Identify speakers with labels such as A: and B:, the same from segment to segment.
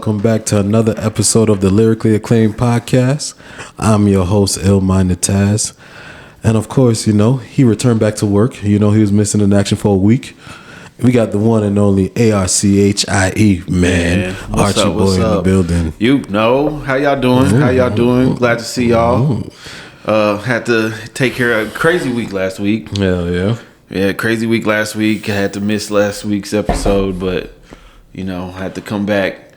A: welcome back to another episode of the Lyrically Acclaimed Podcast. I'm your host, Ill-Minded Taz. And of course, he returned back to work. He was missing in action for a week. We got the one and only ARCHIE, man.
B: What's
A: Archie
B: up,
A: boy in the building.
B: How y'all doing? How y'all doing? Glad to see y'all. Had to take care of a crazy week last week.
A: Hell yeah.
B: Yeah, crazy week last week. I had to miss last week's episode, but had to come back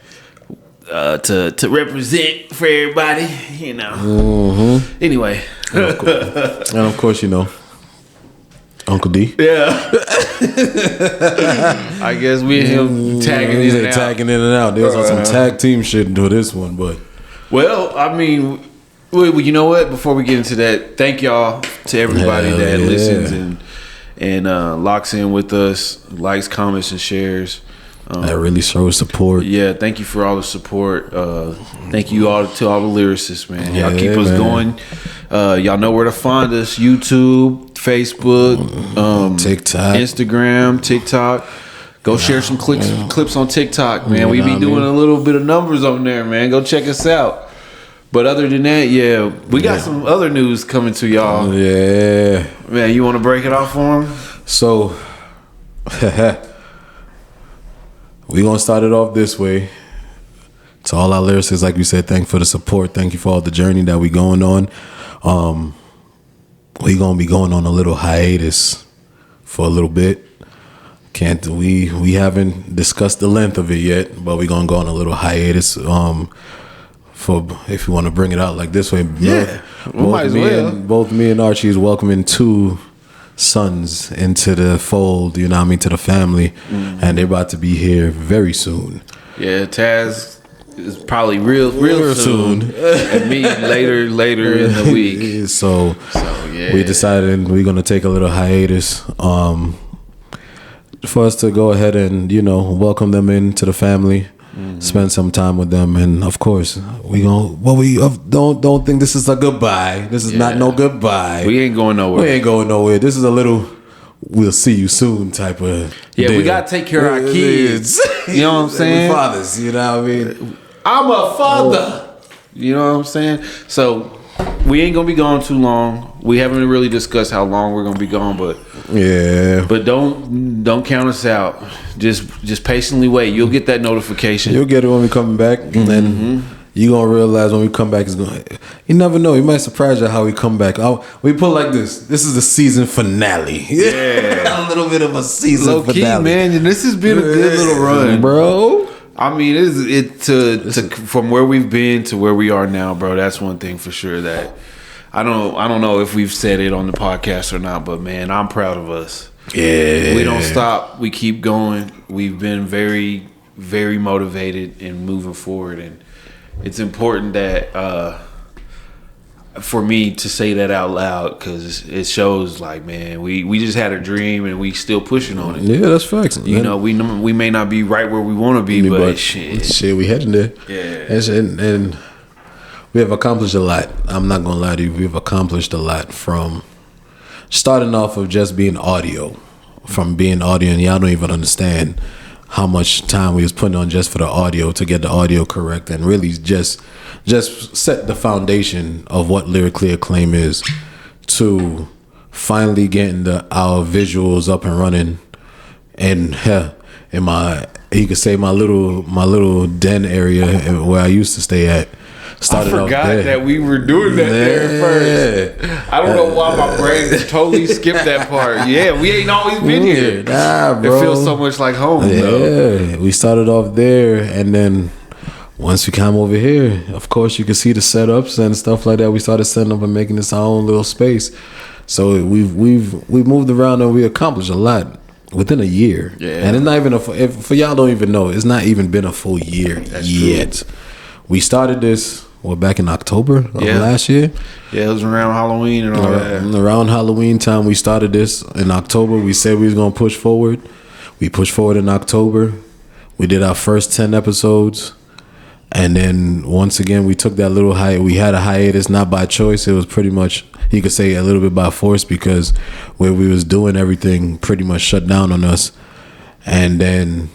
B: to represent for everybody. Anyway,
A: and of course, Uncle D.
B: Yeah. I guess we and him tagging in and out.
A: There was some tag team shit into this one, but
B: you know what? Before we get into that, thank y'all to everybody that listens and locks in with us, likes, comments, and shares.
A: That really shows support.
B: Yeah, thank you for all the support. Thank you all to all the lyricists, man. Y'all keep us going. Y'all know where to find us: YouTube, Facebook,
A: TikTok,
B: Instagram, TikTok. Go share some clips on TikTok, man. We be doing a little bit of numbers on there, man. Go check us out. But other than that, we got some other news coming to y'all.
A: Yeah,
B: man. You want to break it off for them?
A: So, we gonna start it off this way. To all our lyricists, like we said, thank you for the support. Thank you for all the journey that we going on. We gonna be going on a little hiatus for a little bit. We haven't discussed the length of it yet, but we gonna go on a little hiatus. For if you want to bring it out like this way, both me and Archie is welcoming two sons into the fold, to the family, and they're about to be here very soon.
B: Yeah, Taz is probably real soon, and me later in the week.
A: So we decided we're gonna take a little hiatus, for us to go ahead and welcome them into the family. Spend some time with them, and of course we don't think this is a goodbye. This is not no goodbye.
B: We ain't going nowhere.
A: This is a little we'll see you soon type of deal.
B: We gotta take care of our kids. You know what I'm saying?
A: Fathers, you know what I mean?
B: I'm a father. You know what I'm saying? So we ain't gonna be gone too long. We haven't really discussed how long we're gonna be gone, but don't count us out. Just patiently wait. You'll get that notification.
A: You'll get it when we come back, and then you gonna realize when we come back is going. You never know. You might surprise you how we come back. We put it like this. This is the season finale.
B: Yeah,
A: a little bit of a season finale,
B: key, man. This has been a good little run,
A: bro.
B: I mean, from where we've been to where we are now, bro. That's one thing for sure that I don't know if we've said it on the podcast or not, but man, I'm proud of us.
A: Yeah,
B: we don't stop. We keep going. We've been very, very motivated and moving forward, and it's important that for me to say that out loud because it shows like, man, we just had a dream and we still pushing on it.
A: Yeah, that's facts.
B: We may not be right where we want to be, but
A: shit, we heading there.
B: Yeah,
A: and we have accomplished a lot. I'm not gonna lie to you. We've accomplished a lot from starting off of just being audio. From being audio, and y'all don't even understand how much time we was putting on just for the audio to get the audio correct, and really just set the foundation of what Lyrically Acclaim is, to finally getting our visuals up and running, and in my little den area where I used to stay at.
B: I forgot that we were doing that there first. I don't know why my brain totally skipped that part. Yeah, we ain't always been here.
A: Nah, bro.
B: It feels so much like home.
A: Yeah,
B: though.
A: We started off there, and then once we came over here, of course, you could see the setups and stuff like that. We started setting up and making this our own little space. So we've moved around and we accomplished a lot within a year.
B: Yeah,
A: and it's not even for y'all don't even know. It's not even been a full year yet. True. We started this back in October of last year.
B: Yeah, it was around Halloween and all that.
A: Around Halloween time, we started this in October. We said we was gonna push forward. We pushed forward in October. We did our first 10 episodes. And then once again, we took that little we had a hiatus, not by choice. It was pretty much, you could say, a little bit by force, because where we was doing everything pretty much shut down on us. And then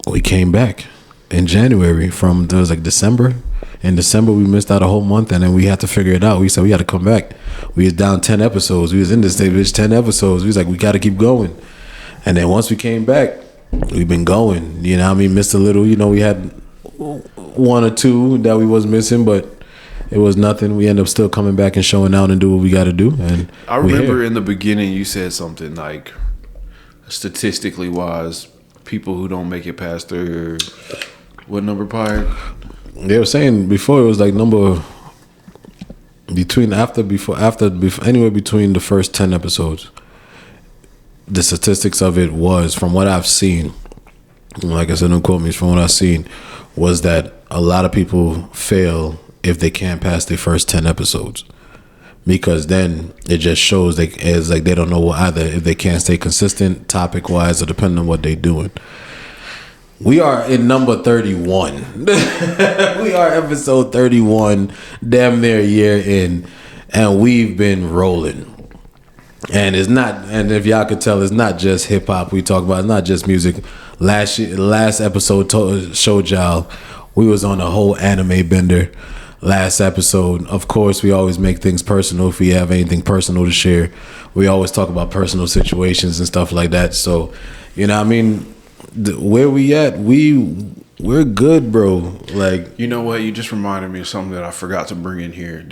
A: we came back. in January from there was like December. In December we missed out a whole month, and then we had to figure it out. We said we had to come back. We was down 10 episodes. We was in this stage 10 episodes. We was like, we got to keep going. And then once we came back, we've been going. You know what I mean? Missed a little. You know, we had one or two that we was missing, but it was nothing. We end up still coming back and showing out and do what we got to do. And
B: I remember in the beginning you said something like, statistically wise, people who don't make it past their what number part?
A: They were saying before it was like number anywhere between the first 10 episodes. The statistics of it was, from what I've seen, like I said, don't quote me, from what I've seen, was that a lot of people fail if they can't pass their first 10 episodes. Because then it just shows it's like they don't know either if they can't stay consistent topic wise or depending on what they're doing. We are in number 31. We are episode 31, damn near a year in, and we've been rolling. And it's not, and if y'all could tell, it's not just hip hop we talk about. It's not just music. Last episode showed y'all we was on a whole anime bender. Last episode, of course, we always make things personal. If we have anything personal to share, we always talk about personal situations and stuff like that. So, you know what I mean, where we at, we're good, bro. Like,
B: you know what, you just reminded me of something that I forgot to bring in here.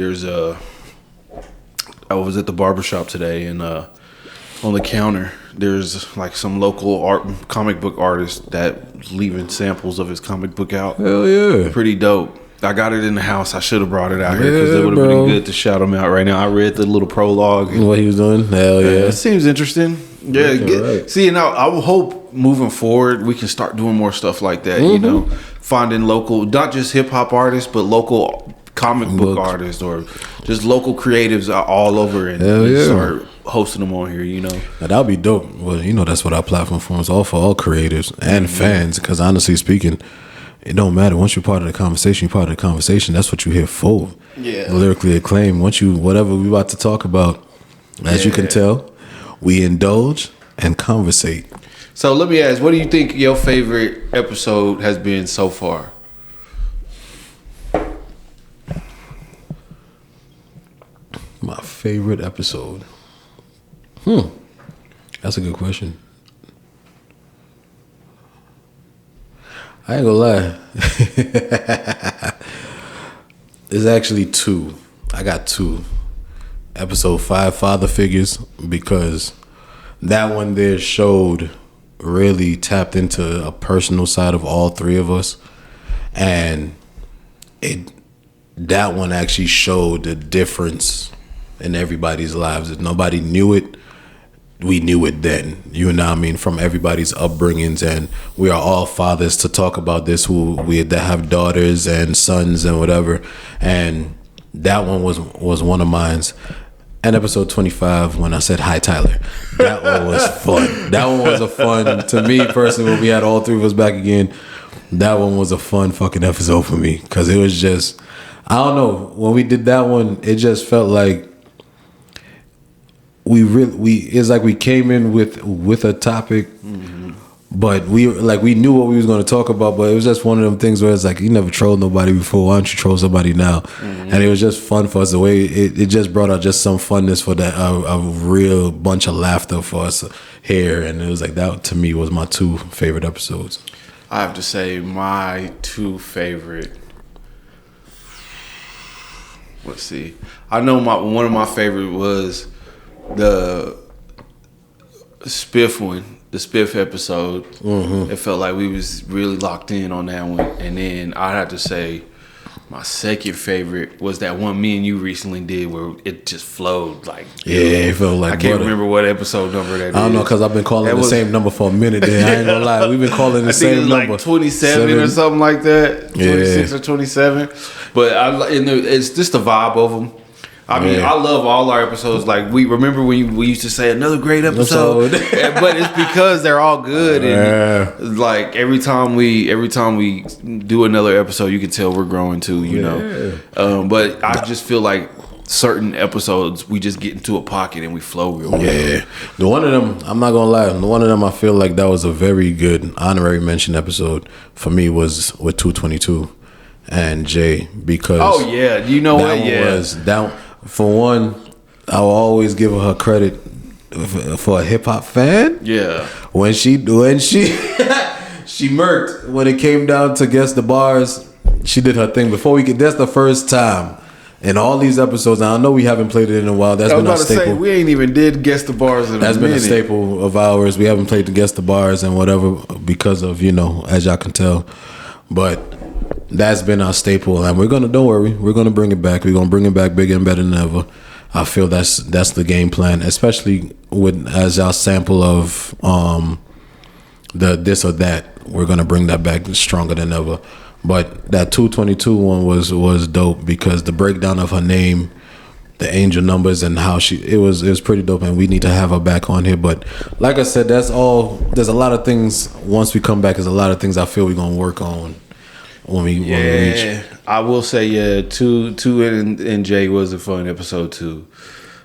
B: I was at the barbershop today, and on the counter there's like some local comic book artist that leaving samples of his comic book out.
A: Hell yeah,
B: pretty dope. I got it in the house. I should have brought it out here because it would have been good to shout him out right now. I read the little prologue.
A: And what he was doing? Hell yeah.
B: It seems interesting. Yeah.
A: Right.
B: See, now I will hope moving forward we can start doing more stuff like that. You know, finding local, not just hip hop artists, but local comic book artists or just local creatives all over, and start hosting them on here. You know,
A: now, that'll be dope. Well, you know, that's what our platform is all for, all creatives and fans. Because honestly speaking, it don't matter. Once you're part of the conversation, you're part of the conversation. That's what you're here for. Yeah. Lyrically acclaimed. Once whatever we about to talk about, as you can tell, we indulge and conversate.
B: So let me ask, what do you think your favorite episode has been so far?
A: My favorite episode? That's a good question. I ain't gonna lie. There's actually two. I got two. Episode 5, Father Figures, because that one there really tapped into a personal side of all three of us. And that one actually showed the difference in everybody's lives. If nobody knew it, we knew it then. You know what I mean? From everybody's upbringings, and we are all fathers to talk about this, that have daughters and sons and whatever. And that one was one of mine's. And episode 25, when I said hi Tyler, that one was fun. That one was a fun, to me personally, when we had all three of us back again, that one was a fun fucking episode for me. Because it was just, I don't know, when we did that one, it just felt like it's like we came in with a topic, but we knew what we was going to talk about, but it was just one of them things where it's like, you never trolled nobody before, why don't you troll somebody now? And it was just fun for us. The way it just brought out just some funness for that, a real bunch of laughter for us here, and it was like, that to me was my two favorite episodes.
B: I have to say my two favorite, let's see, I know one of my favorite was the Spiff one, the Spiff episode. It felt like we was really locked in on that one. And then I'd have to say my second favorite was that one me and you recently did where it just flowed like,
A: it felt like
B: I can't remember what episode number that is.
A: I don't know, because I've been calling the same number for a minute there. I ain't gonna lie, we've been calling the same number.
B: Like 27 or something like that, 26 or 27. But it's just the vibe of them. I mean, I love all our episodes. Like, we remember when we used to say another great episode, but it's because they're all good. And like every time we do another episode, you can tell we're growing too. You know, but I just feel like certain episodes we just get into a pocket and we flow real well.
A: Yeah, the one of them, I'm not gonna lie, the one of them I feel like that was a very good honorary mention episode for me was with 222 and Jay, because
B: oh yeah, you know what? Yeah,
A: was down for one. I will always give her credit for a hip hop fan.
B: Yeah,
A: when she she murked when it came down to guess the bars. She did her thing before we could. That's the first time in all these episodes. Now I know we haven't played it in a while. That's been a staple.
B: We ain't even did guess the bars in
A: That's
B: a
A: been
B: minute.
A: a staple of ours. We haven't played the guess the bars and whatever because of, as y'all can tell. But that's been our staple, and don't worry, we're gonna bring it back. We're gonna bring it back bigger and better than ever. I feel that's the game plan, especially with as our sample of the this or that. We're gonna bring that back stronger than ever. But that 222 one was dope because the breakdown of her name, the angel numbers, and how it was pretty dope, and we need to have her back on here. But like I said, that's all. There's a lot of things. Once we come back, there's a lot of things I feel we're gonna work on when we reach.
B: I will say, two and Jay was a fun episode too.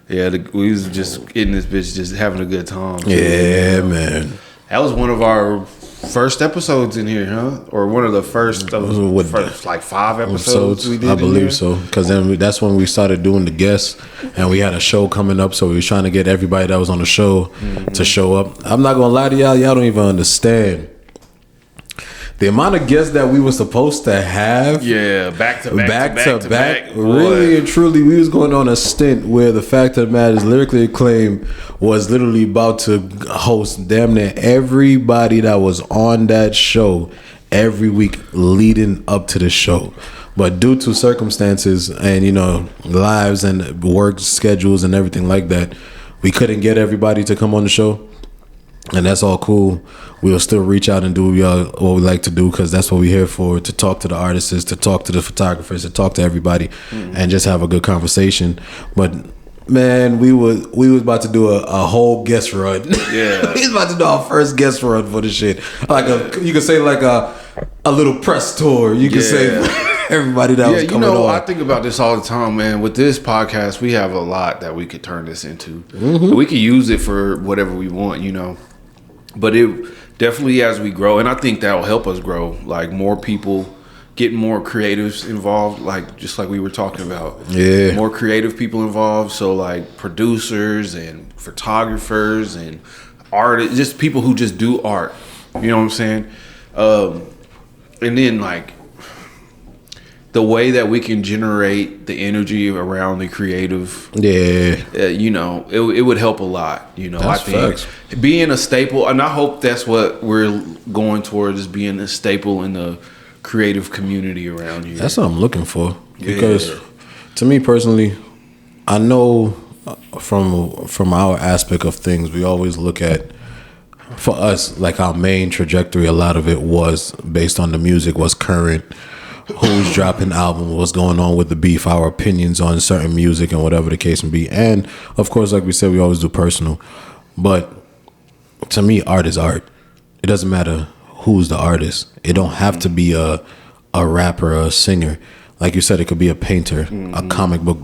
B: Yeah, we was just in this bitch, just having a good time.
A: Yeah, man.
B: That was one of our first episodes in here, huh? Or one of the first like 5 episodes we did.
A: I believe so, because then that's when we started doing the guests, and we had a show coming up, so we was trying to get everybody that was on the show to show up. I'm not gonna lie to y'all don't even understand the amount of guests that we were supposed to have.
B: Yeah, back to back.
A: Really and truly, we was going on a stint where the fact of the matter is Lyrically Acclaimed was literally about to host damn near everybody that was on that show every week leading up to the show. But due to circumstances and, lives and work schedules and everything like that, we couldn't get everybody to come on the show. And that's all cool. We'll still reach out and do what we like to do, because that's what we're here for, to talk to the artists, to talk to the photographers, to talk to everybody, and just have a good conversation. But man, we was about to do a whole guest run.
B: Yeah.
A: We was about to do our first guest run for the shit. You could say like a little press tour. You could say everybody that was coming on.
B: I think about this all the time, man. With this podcast, we have a lot that we could turn this into. We could use it for whatever we want, But it definitely, as we grow, and I think that will help us grow, like more people, getting more creatives involved, just like we were talking about.
A: Yeah.
B: More creative people involved, so like producers and photographers and artists, just people who just do art. You know what I'm saying? And then like the way that we can generate the energy around the creative, it would help a lot.
A: That's
B: I think
A: facts.
B: Being a staple, and I hope that's what we're going towards, is being a staple in the creative community around here.
A: That's what I'm looking for, because to me personally, I know from our aspect of things, we always look at, for us, like our main trajectory, a lot of it was based on the music, what's current, who's dropping album, what's going on with the beef, our opinions on certain music and whatever the case may be. And of course, like we said, we always do personal. But to me, art is art. It doesn't matter who's the artist. It don't have to be a rapper or a singer. Like you said, it could be a painter, a comic book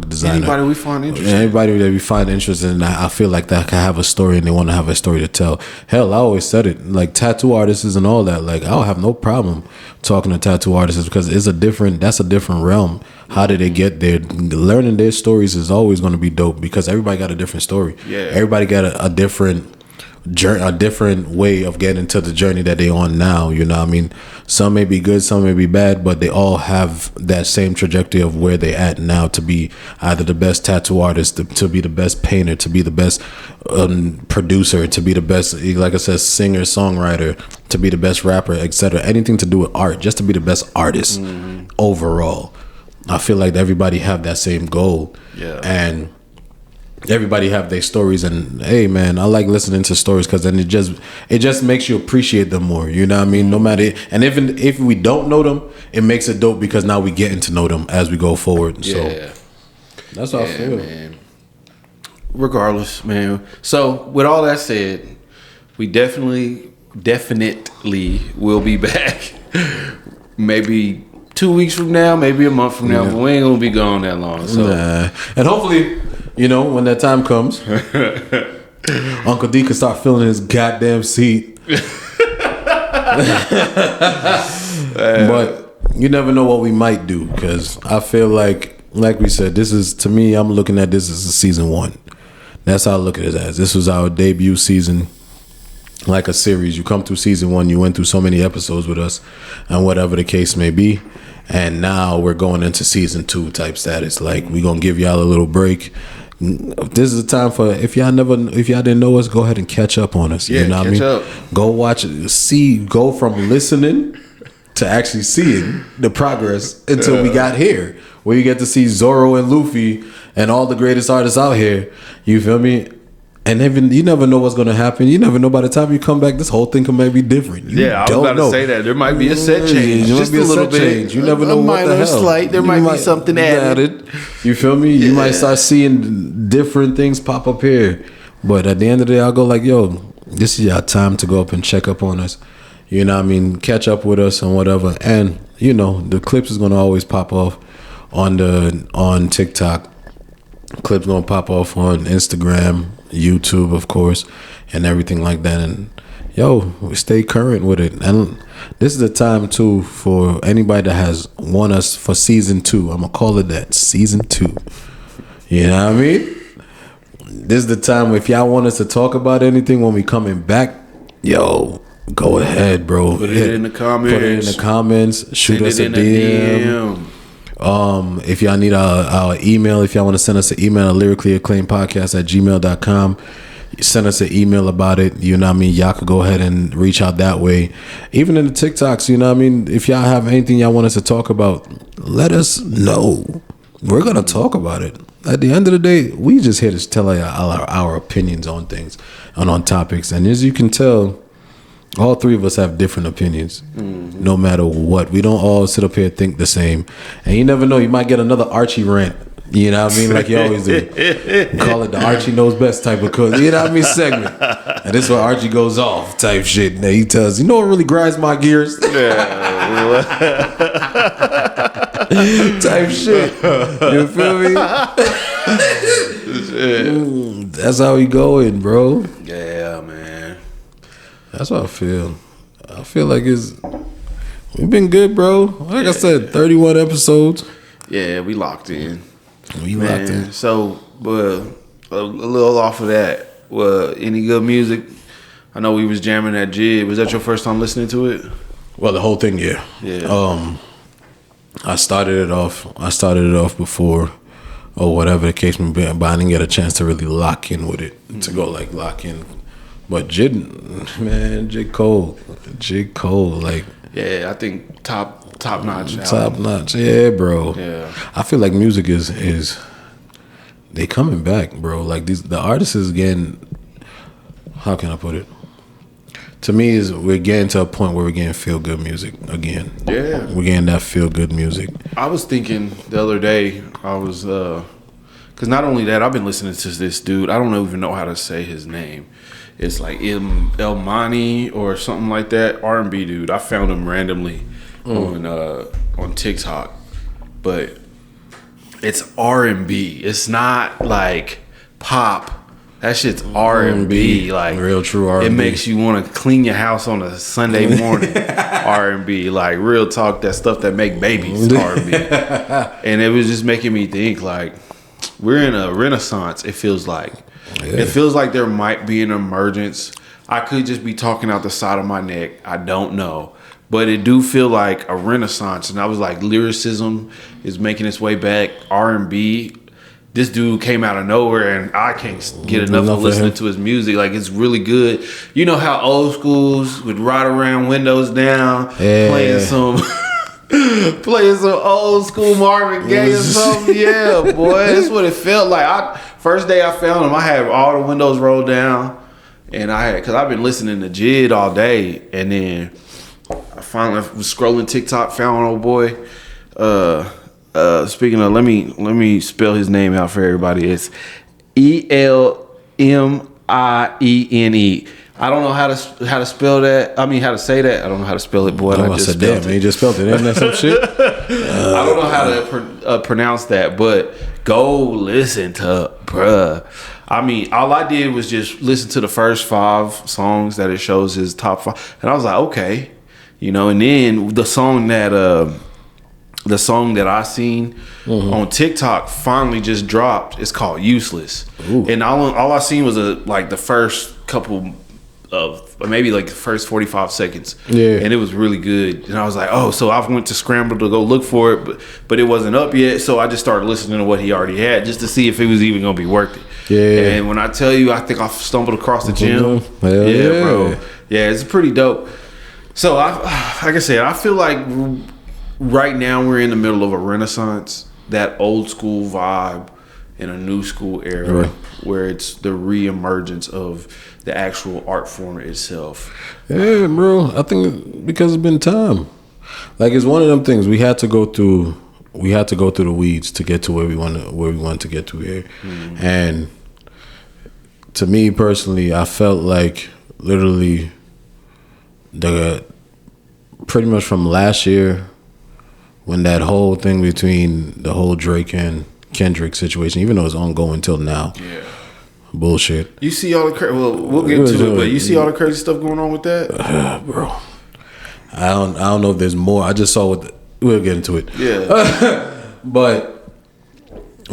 A: designer.
B: Anybody we find interesting.
A: Anybody that we find interested in, I feel like that can have a story and they want to have a story to tell. Hell, I always said it, like tattoo artists and all that. Like, I'll have no problem talking to tattoo artists, because that's a different realm. How did they get there? Learning their stories is always going to be dope, because everybody got a different story.
B: Yeah.
A: Everybody got a different way of getting to the journey that they on now. You know what I mean? Some may be good, some may be bad, but they all have that same trajectory of where they at now, to be either the best tattoo artist, to be the best painter, to be the best producer, to be the best, like I said, singer, songwriter, to be the best rapper, etc. Anything to do with art, just to be the best artist overall. I feel like everybody have that same goal.
B: Yeah.
A: And everybody have their stories, and hey man, I like listening to stories, because then it just makes you appreciate them more. You know what I mean? No matter, and even if we don't know them, it makes it dope, because now we getting to know them as we go forward. So that's how I feel.
B: Man. Regardless, man. So with all that said, we definitely will be back. Maybe 2 weeks from now, maybe a month from now, but we ain't gonna be gone that long. So,
A: and hopefully, when that time comes, Uncle D can start filling his goddamn seat. But you never know what we might do, because I feel like we said, this is, to me, I'm looking at this as a season 1. That's how I look at it as. This was our debut season, like a series. You come through season 1, you went through so many episodes with us, and whatever the case may be. And now we're going into season 2 type status. Like, we're gonna give y'all a little break. This is a time for, if y'all didn't know us, go ahead and catch up on us.
B: Yeah, you know what I mean? Up.
A: Go watch it. Go from listening to actually seeing the progress until we got here, where you get to see Zoro and Luffy and all the greatest artists out here. You feel me? And even you never know what's going to happen. You never know. By the time you come back, this whole thing can maybe be different.
B: I was about to say that there might be a set change, just a little bit.
A: Change. You never know what the hell.
B: Slight. There might be something added.
A: You feel me? You might start seeing different things pop up here. But at the end of the day, I'll go like, yo, this is your time to go up and check up on us. You know what I mean? Catch up with us and whatever. And the clips is gonna always pop off on TikTok. Clips gonna pop off on Instagram, YouTube, of course, and everything like that. And we stay current with it. And this is the time too for anybody that has won us for season 2. I'm gonna call it that, season 2. You know what I mean? This is the time if y'all want us to talk about anything when we coming back, go ahead, bro.
B: Put it in the comments.
A: Shoot us a DM. If y'all need our email, if y'all want to send us an email, lyricallyacclaimedpodcast@gmail.com. Send us an email about it. You know what I mean? Y'all could go ahead and reach out that way. Even in the TikToks, you know what I mean? If y'all have anything y'all want us to talk about, let us know. We're going to talk about it. At the end of the day, we just here to tell our opinions on things and on topics. And as you can tell, all 3 of us have different opinions, no matter what. We don't all sit up here and think the same. And you never know, you might get another Archie rant. You know what I mean? Like you always do. Call it the Archie knows best type of cook. You know what I mean? Segment. And this is where Archie goes off type shit. And he tells, you know what really grinds my gears? Type shit. You feel me? That's how we going, bro.
B: Yeah, man.
A: That's what I feel. I feel like we've been good, bro. Like I said, 31 episodes.
B: Yeah, we locked in. Locked in. So, a little off of that. Any good music? I know we was jamming that jig. Was that your first time listening to it?
A: Well, the whole thing, yeah.
B: Yeah.
A: I started it off before, or whatever the case may be, but I didn't get a chance to really lock in with it, to go like lock in. But J. Cole, like,
B: yeah, I think top notch.
A: Top notch, yeah, bro.
B: Yeah,
A: I feel like music is they coming back, bro. Like the artists is getting. How can I put it? To me, we're getting to a point where we're getting feel good music again.
B: Yeah,
A: we're getting that feel good music.
B: I was thinking the other day, because not only that, I've been listening to this dude. I don't even know how to say his name. It's like El Mani or something like that. R&B dude. I found him randomly on TikTok, but it's R&B. It's not like pop. That shit's R&B. Like
A: real true R&B.
B: It makes you want to clean your house on a Sunday morning. R&B, like real talk. That stuff that make babies. R&B, and it was just making me think like we're in a renaissance. It feels like. Yeah. It feels like there might be an emergence. I could just be talking out the side of my neck. I don't know. But it do feel like a renaissance. And I was like, lyricism is making its way back. R&B. This dude came out of nowhere and I can't get enough of listening to his music. Like, it's really good. You know how old schools would ride around windows down, playing some old school Marvin Gaye or something. Yeah, boy. That's what it felt like. First day I found him, I had all the windows rolled down, and because I've been listening to Jid all day, and then I finally was scrolling TikTok, found old boy. Speaking of, let me spell his name out for everybody. It's ELMIENE. I don't know how to spell that. I mean, how to say that. I don't know how to spell it, boy.
A: I just said, damn, man, you just spelled it. Isn't that some shit?
B: I don't know how to pronounce that, but go listen to bruh. I mean, all I did was just listen to the first 5 songs that it shows his top 5, and I was like, okay, you know. And then the song that I seen on TikTok finally just dropped. It's called "Useless," and all I seen was the first couple of maybe like the first 45 seconds. Yeah, and it was really good. And I was like, oh, so I went to scramble to go look for it, but it wasn't up yet. So I just started listening to what he already had just to see if it was even gonna be worth it. Yeah. And when I tell you, I think I stumbled across the gym. Yeah, bro. Yeah, it's pretty dope. So like I said, I feel like right now we're in the middle of a renaissance, that old school vibe in a new school era, where it's the reemergence of the actual art form itself.
A: Yeah, bro. I think because it's been time. Like, it's one of them things we had to go through. We had to go through the weeds to get to where we want to get to here. Mm-hmm. And to me personally, I felt like literally pretty much from last year, when that whole thing between the whole Drake and Kendrick situation, even though it's ongoing till now, bullshit.
B: You see all the we'll get into it, but you see all the crazy stuff going on with that,
A: bro. I don't know if there's more. I just saw we'll get into it. Yeah, but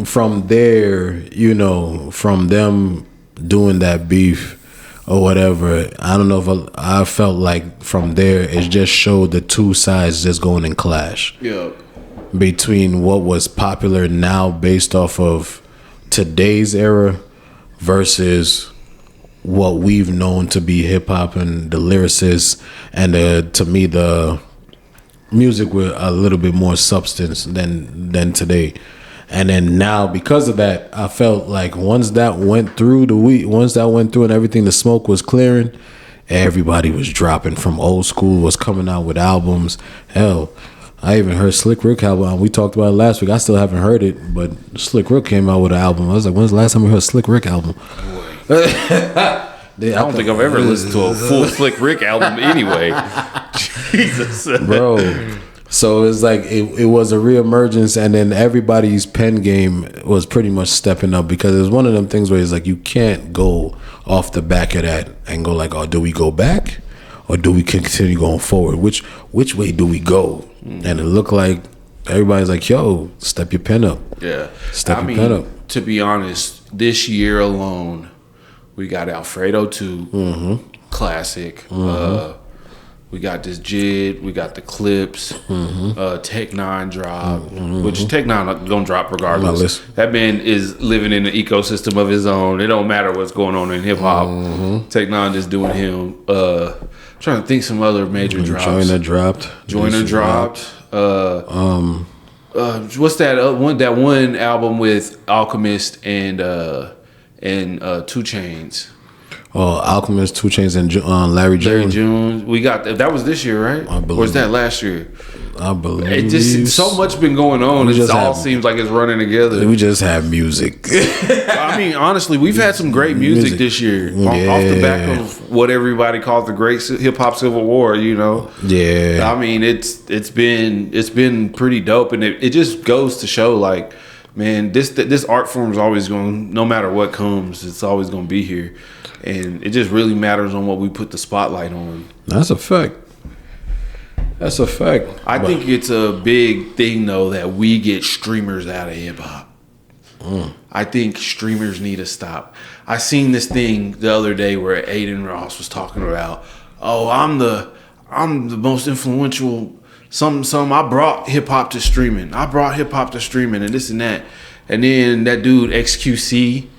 A: from there, you know, from them doing that beef or whatever, I don't know if I felt like from there it just showed the two sides just going in clash. Yeah. Between what was popular now based off of today's era versus what we've known to be hip hop and the lyricists and to me the music with a little bit more substance than today. And then now, because of that, I felt like once that went through and everything, the smoke was clearing, everybody was dropping from old school, was coming out with albums. Hell, I even heard Slick Rick album. We talked about it last week. I still haven't heard it, but Slick Rick came out with an album. I was like, when's the last time we heard a Slick Rick album?
B: I don't think I've ever listened to a full Slick Rick album anyway. Jesus.
A: Bro. So it's like it was a reemergence, and then everybody's pen game was pretty much stepping up, because it's one of them things where it's like you can't go off the back of that and go like, oh, do we go back or do we continue going forward? Which way do we go? Mm. And it looked like everybody's like, yo, step your pen up. Yeah. Step your pen up.
B: To be honest, this year alone, we got Alfredo 2, classic. Mm-hmm. We got this Jid, we got the Clips, Tech 9 drop, which Tech 9 gonna drop regardless. That man is living in an ecosystem of his own. It don't matter what's going on in hip hop. Tech 9 just doing him. Trying to think some other major drops.
A: Joyner dropped.
B: What's that one? That one album with Alchemist and 2 Chainz.
A: Oh, Alchemist, 2 Chainz, and Larry June.
B: We got that was this year, right?
A: I believe.
B: Or was that last year?
A: I believe.
B: It just so much been going on. It all seems like it's running together.
A: We just have music.
B: I mean, honestly, we've had some great music this year, off the back of what everybody calls the great hip hop civil war. You know. Yeah. I mean, it's been pretty dope, and it just goes to show, like, man, this art form is always going. No matter what comes, it's always going to be here. And it just really matters on what we put the spotlight on.
A: That's a fact.
B: I think it's a big thing, though, that we get streamers out of hip hop. I think streamers need to stop. I seen this thing the other day where Aiden Ross was talking about, oh, I'm the most influential. I brought hip hop to streaming. And this and that. And then that dude XQC.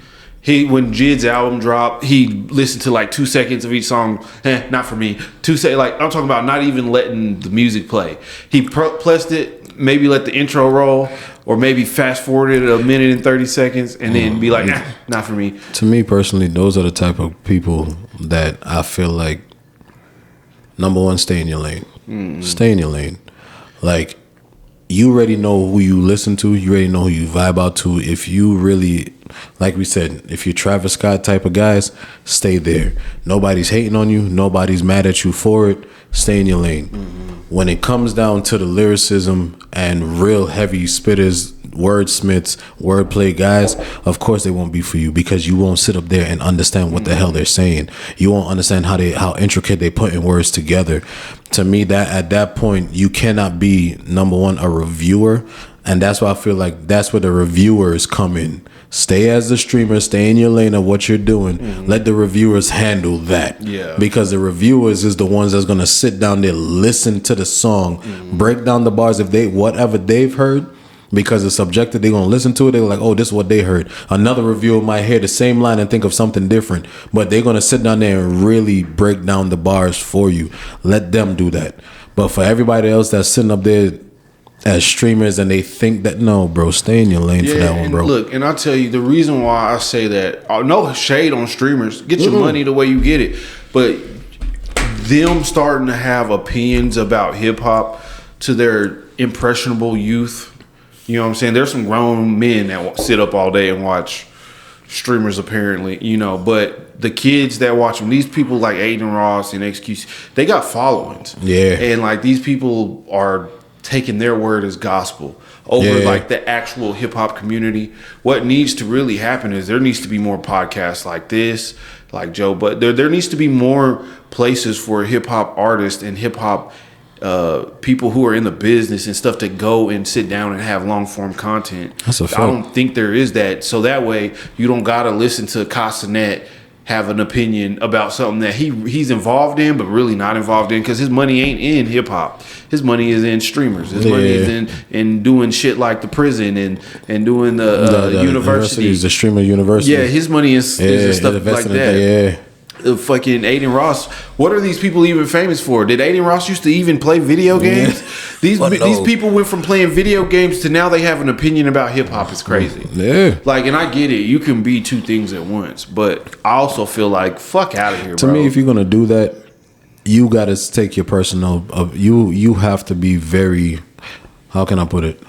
B: When Jid's album dropped, he listened to like 2 seconds of each song. Not for me. 2 seconds. Like, I'm talking about not even letting the music play. He pressed it, maybe let the intro roll, or maybe fast forwarded it 1 minute and 30 seconds, and then be like, not for me.
A: To me personally, those are the type of people that I feel like, number one, stay in your lane. Mm-hmm. Stay in your lane. Like, you already know who you listen to. You already know who you vibe out to. If you really like we said, if you're Travis Scott type of guys, stay there. Nobody's hating on you. Nobody's mad at you for it. Stay in your lane. When it comes down to the lyricism and real heavy spitters, wordsmiths, wordplay guys, of course they won't be for you, because you won't sit up there and understand what the hell they're saying. You won't understand how intricate they put in words together. To me, that at that point, you cannot be, number one, a reviewer. And that's why I feel like that's where the reviewers come in. Stay as the streamer, stay in your lane of what you're doing. Let the reviewers handle that.
B: Yeah.
A: Because the reviewers is the ones that's gonna sit down there, listen to the song, break down the bars if they whatever they've heard. Because it's subjective, they're gonna listen to it. They're like, oh, this is what they heard. Another reviewer might hear the same line and think of something different, but they're gonna sit down there and really break down the bars for you. Let them do that. But for everybody else that's sitting up there as streamers and they think that, no, bro, stay in your lane for that one, bro.
B: Look, and I'll tell you the reason why I say that. No shade on streamers. Get your money the way you get it, but them starting to have opinions about hip hop to their impressionable youth. You know what I'm saying? There's some grown men that sit up all day and watch streamers, apparently, you know, but the kids that watch them, these people like Aiden Ross and XQC, they got followings.
A: Yeah.
B: And like these people are taking their word as gospel over like the actual hip hop community. What needs to really happen is there needs to be more podcasts like this, like Joe, but there needs to be more places for hip hop artists and hip hop people who are in the business and stuff to go and sit down and have long form content.
A: That's a fact.
B: I don't think there is that. So that way you don't gotta listen to Castanet have an opinion about something that he's involved in but really not involved in, because his money ain't in hip hop. His money is in streamers. His money is in doing shit like the prison and doing the universities,
A: the streamer university.
B: Yeah, his money is stuff like that. Fucking Aiden Ross. What are these people even famous for? Did Aiden Ross used to even play video games? These people went from playing video games to now they have an opinion about hip hop. It's crazy.
A: Yeah.
B: Like, and I get it. You can be two things at once, but I also feel like fuck out of here,
A: to
B: bro.
A: me, if you're gonna do that, you gotta take your personal. You have to be very. How can I put it?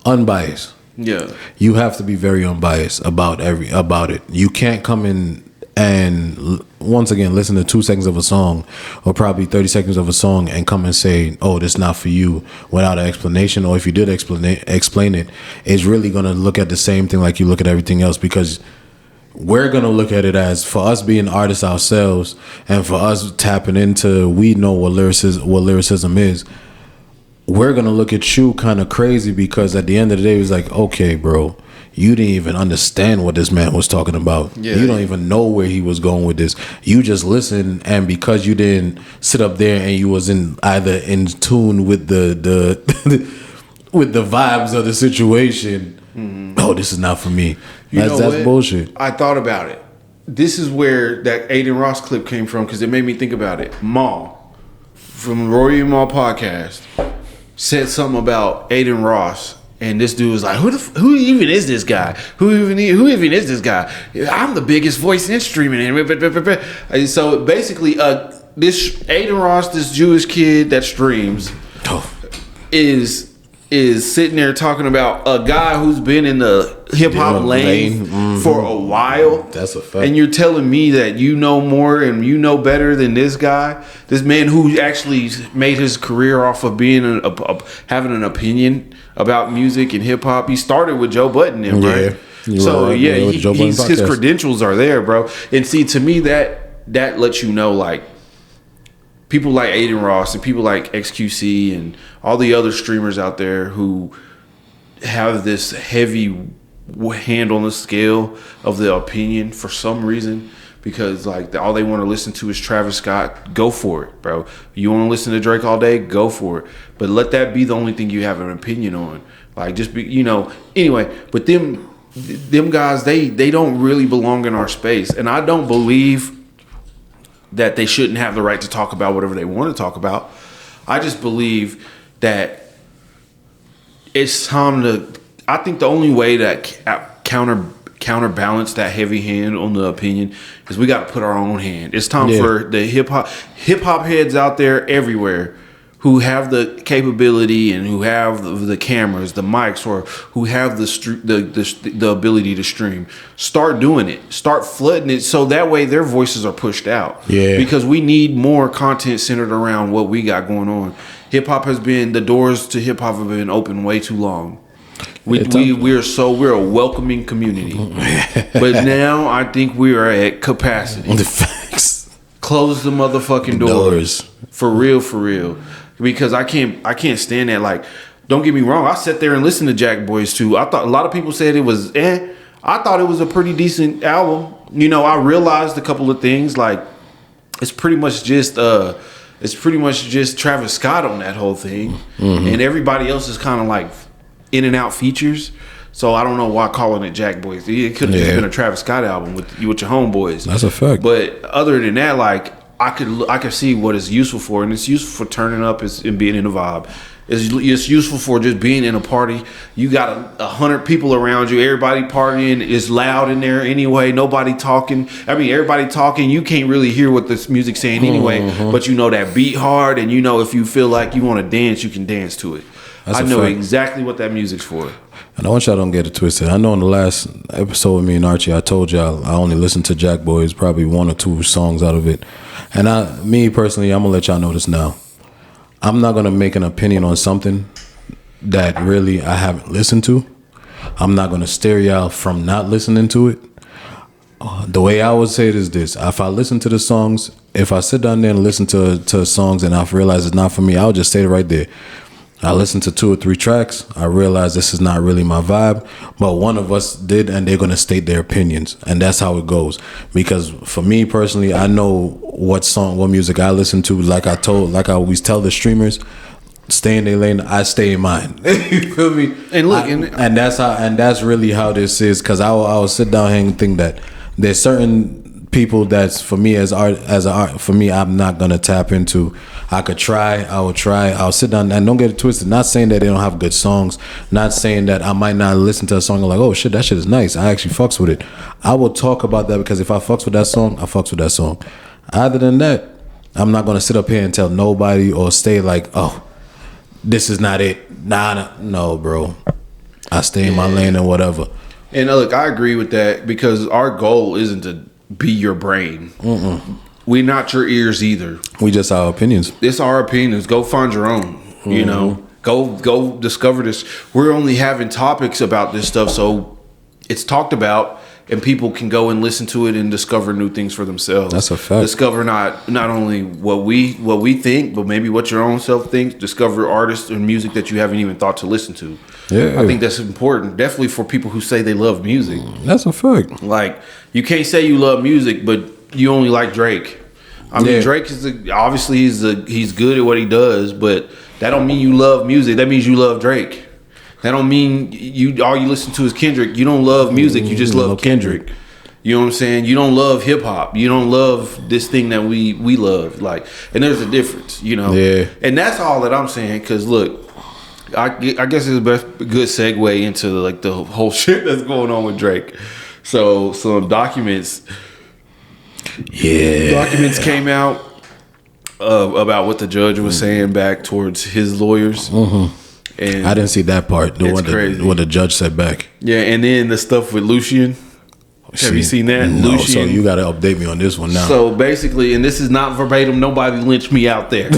A: Unbiased.
B: Yeah.
A: You have to be very unbiased about it. You can't come in and once again listen to 2 seconds of a song or probably 30 seconds of a song and come and say, oh, this not for you, without an explanation. Or if you did explain it, it's really going to look at the same thing like you look at everything else, because we're going to look at it as, for us being artists ourselves and for us tapping into, we know what lyricism is. We're going to look at you kind of crazy, because at the end of the day, it's like, okay, bro, you didn't even understand what this man was talking about. Yeah. You don't even know where he was going with this. You just listened, and because you didn't sit up there and you was either in tune with the with the vibes of the situation, oh, this is not for me. That's bullshit.
B: I thought about it. This is where that Aiden Ross clip came from, because it made me think about it. Maul from Rory and Maul podcast said something about Aiden Ross. And this dude was like, who even is this guy? Who even is this guy? I'm the biggest voice in streaming. And so basically, this Aiden Ross, this Jewish kid that streams, is sitting there talking about a guy who's been in the hip hop lane for a while. That's a fact. And you're telling me that you know more and you know better than this guy, this man who actually made his career off of being having an opinion about music and hip hop. He started with Joe Budden, right? So his credentials are there, bro. And see, to me, that lets you know, like, people like Aiden Ross and people like XQC and all the other streamers out there who have this heavy hand on the scale of the opinion for some reason, because like all they want to listen to is Travis Scott. Go for it, bro. You want to listen to Drake all day? Go for it. But let that be the only thing you have an opinion on. Like, just be, anyway. But them guys, they don't really belong in our space, and I don't believe that they shouldn't have the right to talk about whatever they want to talk about. I just believe that it's time to. I think the only way that counterbalance that heavy hand on the opinion is we got to put our own hand. It's time for the hip hop heads out there everywhere. who have the capability and who have the cameras, the mics, or who have the ability to stream, start doing it. Start flooding it so that way their voices are pushed out.
A: Yeah.
B: Because we need more content centered around what we got going on. Hip hop the doors to hip hop have been open way too long. We're a welcoming community. But now I think we are at capacity.
A: The facts.
B: Close the motherfucking doors. For real. Because I can't stand that. Like, don't get me wrong, I sat there and listened to Jack Boys too. I thought a lot of people said it was I thought it was a pretty decent album. You know, I realized a couple of things, like it's pretty much just Travis Scott on that whole thing. Mm-hmm. And everybody else is kind of like in and out features. So I don't know why calling it Jack Boys. It could have just been a Travis Scott album with your homeboys.
A: That's a fact.
B: But other than that, like I could see what it's useful for, and it's useful for turning up and being in a vibe. It's useful for just being in a party. You got 100 people around you. Everybody partying. It's loud in there anyway. Nobody talking. I mean, everybody talking. You can't really hear what this music's saying anyway. Mm-hmm. But you know that beat hard, and you know if you feel like you want to dance, you can dance to it. I know exactly what that music's for.
A: And I want y'all don't get it twisted. I know in the last episode with me and Archie, I told y'all I only listened to Jack Boys, probably 1 or 2 songs out of it. And me personally, I'm going to let y'all know this now. I'm not going to make an opinion on something that really I haven't listened to. I'm not going to steer y'all from not listening to it. The way I would say it is this. If I listen to the songs, if I sit down there and listen to songs and I realize it's not for me, I'll just say it right there. I listened to 2 or 3 tracks. I realized this is not really my vibe, but one of us did, and they're going to state their opinions, and that's how it goes. Because for me personally, I know what music I listen to. Like I always tell the streamers, stay in their lane. I stay in mine. You feel me?
B: And look,
A: and that's really how this is. Because I will sit down here and think that there's certain people that's for me as art for me I'm not gonna tap into. I will try, I'll sit down, and don't get it twisted, not saying that they don't have good songs, not saying that I might not listen to a song and like, oh shit, that shit is nice, I actually fucks with it. I will talk about that because if I fucks with that song, I fucks with that song. Other than that, I'm not gonna sit up here and tell nobody or stay like, oh, this is not it. No bro, I stay in my lane and whatever.
B: And look, I agree with that because our goal isn't to be your brain. We're not your ears either.
A: We just our opinions.
B: It's our opinions. Go find your own. You know, go discover this. We're only having topics about this stuff, so it's talked about, and people can go and listen to it and discover new things for themselves.
A: That's a fact.
B: Discover not only what we think, but maybe what your own self thinks. Discover artists and music that you haven't even thought to listen to. Yeah, I think that's important. Definitely for people who say they love music.
A: That's a fact.
B: Like, you can't say you love music, but you only like Drake. I mean, Drake is obviously he's good at what he does, but that don't mean you love music. That means you love Drake. That don't mean all you listen to is Kendrick. You don't love music. You just love Kendrick. You know what I'm saying? You don't love hip hop. You don't love this thing that we love. Like, and there's a difference, you know. Yeah. And that's all that I'm saying. Because look, I guess it's a good segue into like the whole shit that's going on with Drake. So some documents came out about what the judge was saying back towards his lawyers. And
A: I didn't see that part. What the judge said back.
B: Yeah, and then the stuff with Lucian. Have you seen that?
A: No, Lucian. So you got to update me on this one now.
B: So basically, and this is not verbatim. Nobody lynch me out there.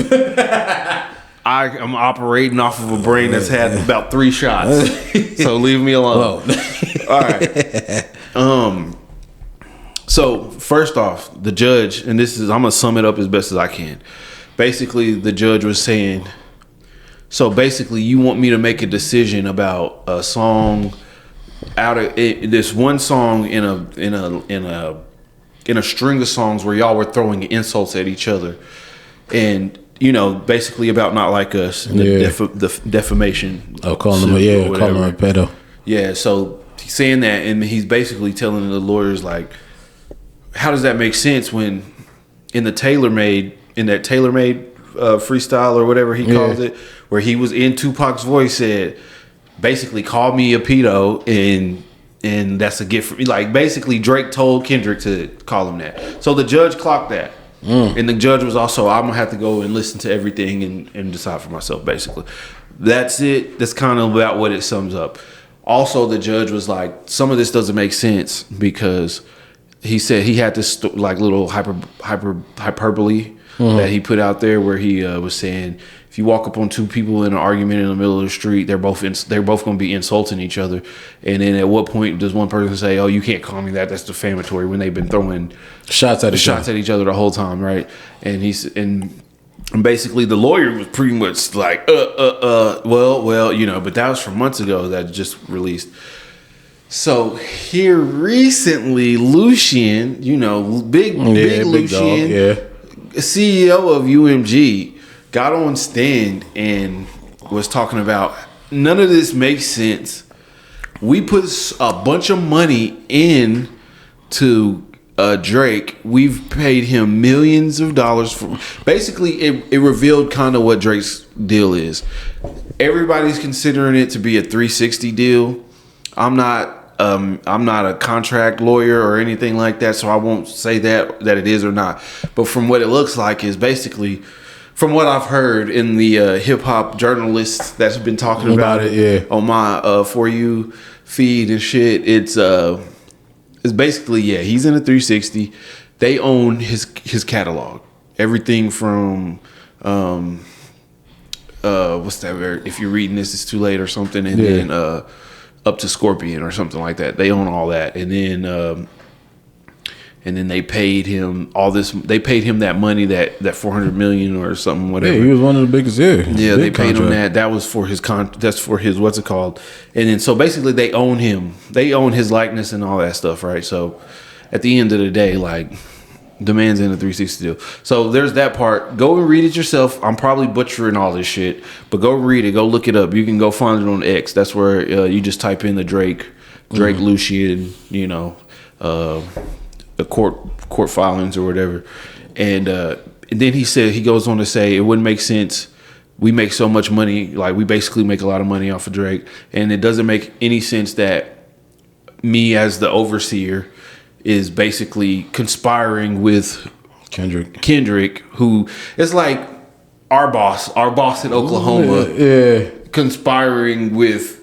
B: I am operating off of a brain that's had about 3 shots. So leave me alone. All right. So first off, the judge, and I'm gonna sum it up as best as I can. Basically, the judge was saying, so basically, you want me to make a decision about a song out of this one song in a string of songs where y'all were throwing insults at each other, and you know, basically about Not Like Us, and the defamation.
A: Oh, calling him a pedo.
B: Yeah, so he's saying that, and he's basically telling the lawyers like, how does that make sense when in that TaylorMade freestyle or whatever he calls it, where he was in Tupac's voice, said basically call me a pedo and that's a gift for me. Like basically Drake told Kendrick to call him that. So the judge clocked that. And the judge was also, I'm gonna have to go and listen to everything and decide for myself, basically. That's it. That's kind of about what it sums up. Also, the judge was like, some of this doesn't make sense because he said he had this like little hyperbole that he put out there where he was saying, if you walk up on two people in an argument in the middle of the street, they're both going to be insulting each other. And then at what point does one person say, "Oh, you can't call me that. That's defamatory," when they've been throwing shots at each other the whole time, right? And and basically the lawyer was pretty much like, well, you know, but that was from months ago that just released. So here recently, Lucien, you know, big Lucien, CEO of UMG, got on stand and was talking about none of this makes sense. We put a bunch of money in to Drake. We've paid him millions of dollars for. Basically, it revealed kind of what Drake's deal is. Everybody's considering it to be a 360 deal. I'm not a contract lawyer or anything like that, so I won't say that it is or not. But from what it looks like is basically, from what I've heard in the hip hop journalists that's been talking about it on my For You feed and shit, it's basically, he's in a 360. They own his catalog, everything from what's that? If you're reading this, it's too late or something, and then up to Scorpion or something like that. They own all that, and then they paid him all this. They paid him that money, that $400 million or something, whatever.
A: Yeah, he was one of the biggest.
B: Yeah, they paid him that. That was for his that's for his what's it called? And then so basically they own him. They own his likeness and all that stuff, right? So at the end of the day, like, the man's in a 360 deal. So there's that part. Go and read it yourself. I'm probably butchering all this shit, but go read it. Go look it up. You can go find it on X. That's where you just type in the Drake Lucien, you know, the court filings or whatever. And then he goes on to say it wouldn't make sense. We make so much money, like we basically make a lot of money off of Drake, and it doesn't make any sense that me as the overseer is basically conspiring with Kendrick, who is like our boss in Oklahoma, conspiring with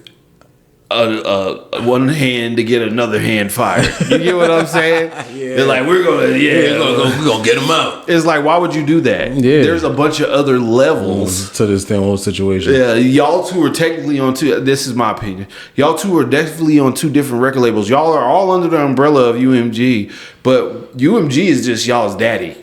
B: one hand to get another hand fired. You get what I'm saying? They're like, we're gonna get him out. It's like, why would you do that? Yeah. There's a bunch of other levels
A: to this whole situation.
B: Yeah, y'all two are technically on two. This is my opinion. Y'all two are definitely on two different record labels. Y'all are all under the umbrella of UMG, but UMG is just y'all's daddy.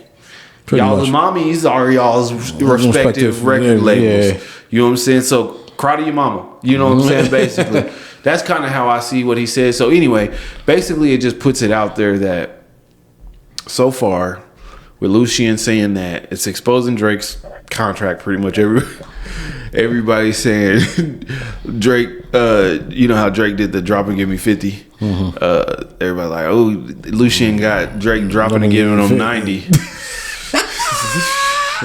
B: Y'all's mommies are y'all's respective record labels. Yeah. You know what I'm saying? So cry to your mama. You know what I'm saying? Basically. That's kind of how I see what he said. So anyway, basically it just puts it out there that so far, with Lucien saying that, it's exposing Drake's contract pretty much. Everybody's saying Drake, you know how Drake did the drop and give me 50? Everybody like, oh, Lucien got Drake dropping and giving him 90.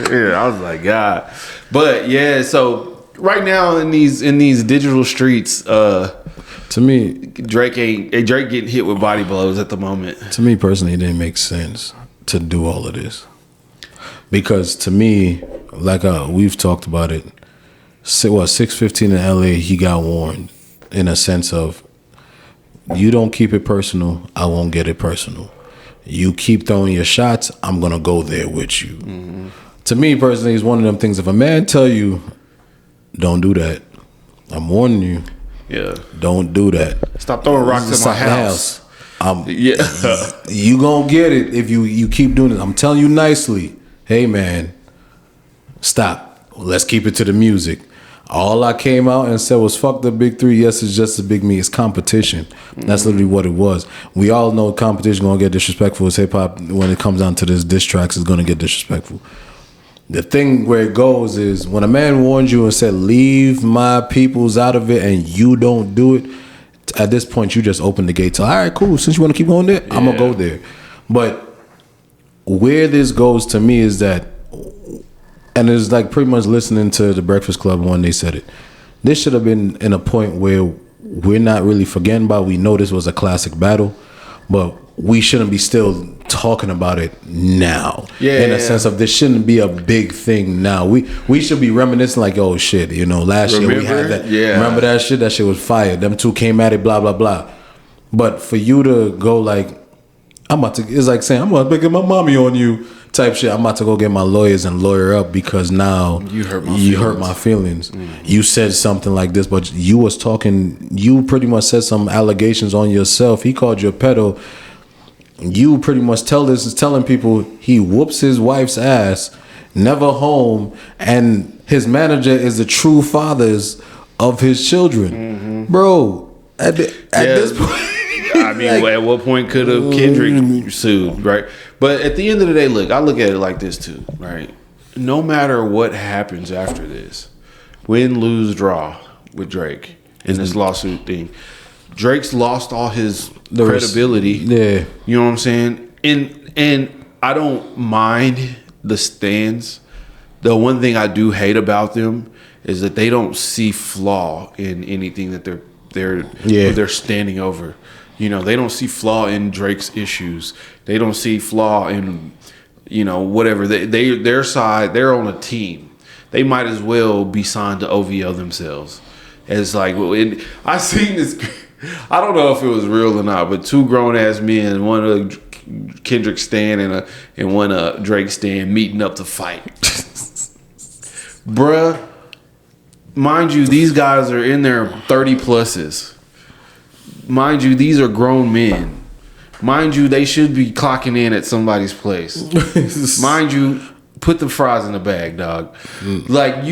B: Yeah, I was like, God. But yeah, so right now in these digital streets,
A: to me,
B: Drake getting hit with body blows at the moment.
A: To me personally, it didn't make sense to do all of this, because to me, like we've talked about it, 6:15 in LA, he got warned in a sense of, you don't keep it personal, I won't get it personal. You keep throwing your shots, I'm gonna go there with you. Mm-hmm. To me personally, it's one of them things. If a man tell you, don't do that, I'm warning you.
B: Yeah.
A: Don't do that.
B: Stop throwing rocks at my house.
A: You gonna get it if you keep doing it. I'm telling you nicely. Hey man, stop. Let's keep it to the music. All I came out and said was fuck the big three. Yes, it's just a big me. It's competition. That's literally what it was. We all know competition gonna get disrespectful. It's hip hop. When it comes down to this diss tracks, it's gonna get disrespectful. The thing where it goes is when a man warns you and said, leave my peoples out of it, and you don't do it, at this point, you just open the gate to, all right, cool. Since you want to keep going there, I'm going to go there. But where this goes to me is that, and it's like pretty much listening to the Breakfast Club when they said it, this should have been in a point where we're not really forgetting about. We know this was a classic battle, but we shouldn't be still talking about it now.
B: Yeah,
A: in a sense of this shouldn't be a big thing now. We should be reminiscing like, oh shit, you know, last year we had that.
B: Yeah.
A: Remember that shit? That shit was fire. Them two came at it, blah blah blah. But for you to go like, it's like saying I'm about to get my mommy on you type shit. I'm about to go get my lawyers and lawyer up because now
B: you hurt my
A: feelings. You said something like this, but you was talking. You pretty much said some allegations on yourself. He called you a pedo. You pretty much telling people he whoops his wife's ass, never home, and his manager is the true fathers of his children, bro. At this point,
B: I mean, at what point could have Kendrick sued, right? But at the end of the day, look, I look at it like this too, right? No matter what happens after this, win, lose, draw with Drake in this lawsuit thing, Drake's lost all his credibility.
A: Yeah.
B: You know what I'm saying? And I don't mind the stands. The one thing I do hate about them is that they don't see flaw in anything that they're standing over. You know, they don't see flaw in Drake's issues. They don't see flaw in, you know, whatever. Their side, they're on a team. They might as well be signed to OVO themselves. It's like, I seen this. I don't know if it was real or not, but two grown ass men, one of Kendrick stan and one Drake stan, meeting up to fight. Bruh, mind you, these guys are in their 30 pluses. Mind you, these are grown men. Mind you, they should be clocking in at somebody's place. Mind you, put the fries in the bag, dog. Like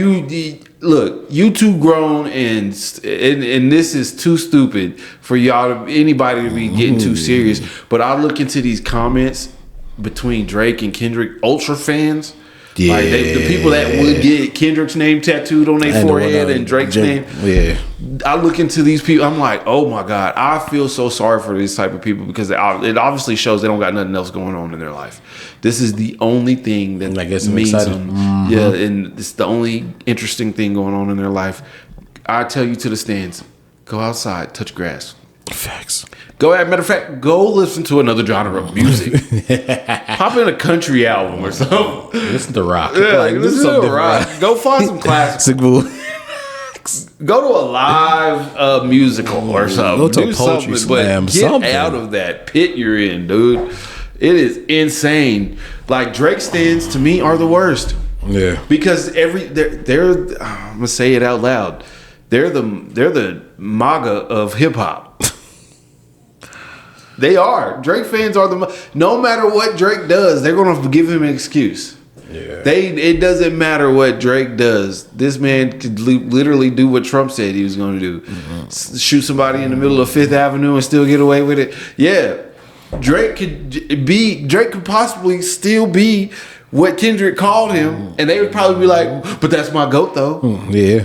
B: look, you too grown and this is too stupid for anybody to be getting too serious. But I look into these comments between Drake and Kendrick, ultra fans. Yeah. Like the people that would get Kendrick's name tattooed on their forehead and Drake's name. Yeah. I look into these people. I'm like, oh my God, I feel so sorry for these type of people because it obviously shows they don't got nothing else going on in their life. This is the only thing that means them. Mm-hmm. Yeah, and it's the only interesting thing going on in their life. I tell you to the stands, go outside, touch grass.
A: Facts.
B: Matter of fact, go listen to another genre of music. Pop in a country album or something.
A: Listen to rock.
B: Yeah, listen to rock. Go find some classics. Go to a live musical or something.
A: Go to a poetry slam.
B: But get out of that pit you're in, dude. It is insane. Like Drake stands to me are the worst.
A: Yeah.
B: Because they're I'm gonna say it out loud. They're the MAGA of hip hop. They are. Drake fans are no matter what Drake does, they're gonna give him an excuse. Yeah. It doesn't matter what Drake does. This man could literally do what Trump said he was going to do. Mm-hmm. Shoot somebody in the middle of Fifth Avenue and still get away with it. Yeah. Drake could possibly still be what Kendrick called him, and they would probably be like, but that's my GOAT though.
A: Yeah.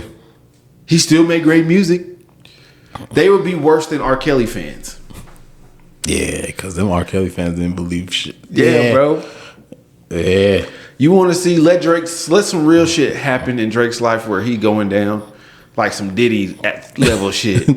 B: He still made great music. They would be worse than R. Kelly fans.
A: Yeah, because them R. Kelly fans didn't believe shit.
B: Yeah, bro.
A: Yeah.
B: You want to see let some real shit happen in Drake's life where he going down like some Diddy level shit.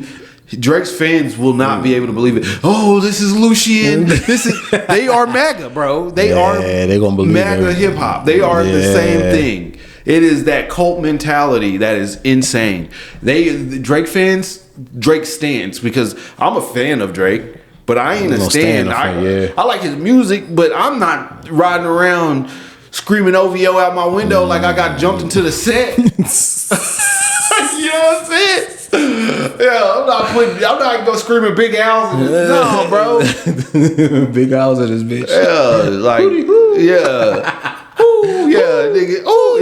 B: Drake's fans will not be able to believe it. Oh, this is Lucien. They are MAGA, bro. They gonna believe MAGA hip hop. They are the same thing. It is that cult mentality that is insane. Drake fans, Drake stands because I'm a fan of Drake. But I ain't a stan. I like his music, but I'm not riding around screaming OVO out my window like I got jumped into the set. You know what I'm saying? Yeah, I'm not gonna screaming Big Al's. No, bro.
A: Big Al's at this bitch.
B: Yeah, like yeah. Ooh, yeah, nigga. Oh,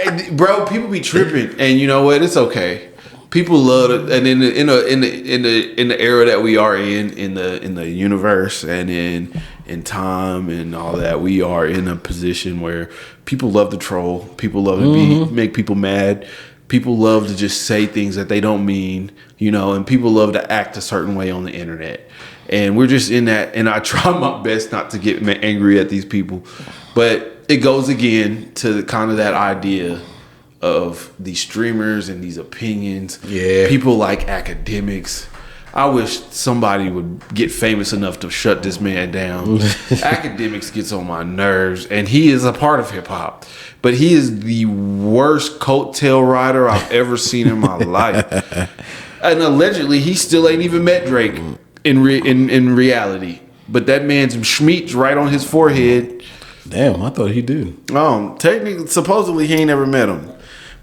B: yeah. Bro, people be tripping, and you know what? It's okay. People love it, and in the era that we are in the universe and in time and all that, we are in a position where people love to troll. People love to make people mad. People love to just say things that they don't mean, you know, and people love to act a certain way on the internet. And we're just in that, and I try my best not to get angry at these people, but it goes again to kind of that idea of these streamers and these opinions. Yeah. People like academics. I wish somebody would get famous enough to shut this man down. Academics gets on my nerves, and he is a part of hip hop, but he is the worst coattail rider I've ever seen in my life. And allegedly, he still ain't even met Drake in reality. But that man's Schmeat's right on his forehead.
A: Damn, I thought he did.
B: Technically, supposedly he ain't never met him.